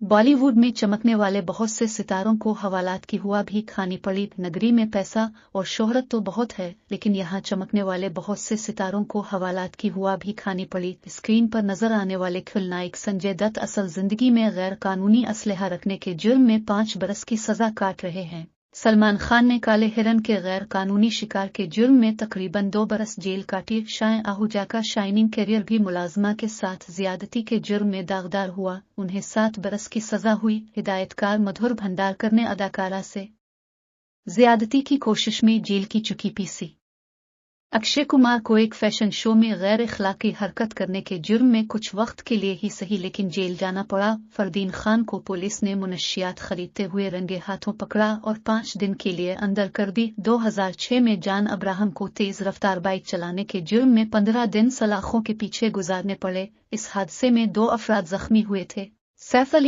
बॉलीवुड में चमकने वाले बहुत से सितारों को हवालात की हुआ भी खानी पड़ी। नगरी में पैसा और शोहरत तो बहुत है, लेकिन यहाँ चमकने वाले बहुत से सितारों को हवालात की हुआ भी खानी पड़ी। स्क्रीन पर नजर आने वाले खलनायक संजय दत्त असल जिंदगी में गैर कानूनी असलहा रखने के जुर्म में 5 बरस की सजा काट रहे हैं। सलमान खान ने काले हिरन के गैर कानूनी शिकार के जुर्म में तकरीबन 2 बरस जेल काटी। शायन आहूजा का शाइनिंग करियर भी मुलाजमा के साथ ज्यादती के जुर्म में दागदार हुआ, उन्हें 7 बरस की सजा हुई। हिदायतकार मधुर भंडारकर ने अदाकारा से ज्यादती की कोशिश में जेल की चुकी पीसी। अक्षय कुमार को एक फैशन शो में गैर इखलाकी हरकत करने के जुर्म में कुछ वक्त के लिए ही सही लेकिन जेल जाना पड़ा। फरदीन खान को पुलिस ने मुनशियात खरीदते हुए रंगे हाथों पकड़ा और 5 दिन के लिए अंदर कर दी। 2006 में जान अब्राहम को तेज रफ्तार बाइक चलाने के जुर्म में 15 दिन सलाखों के पीछे गुजारने पड़े। इस हादसे में 2 अफराद जख्मी हुए थे। सैफ अली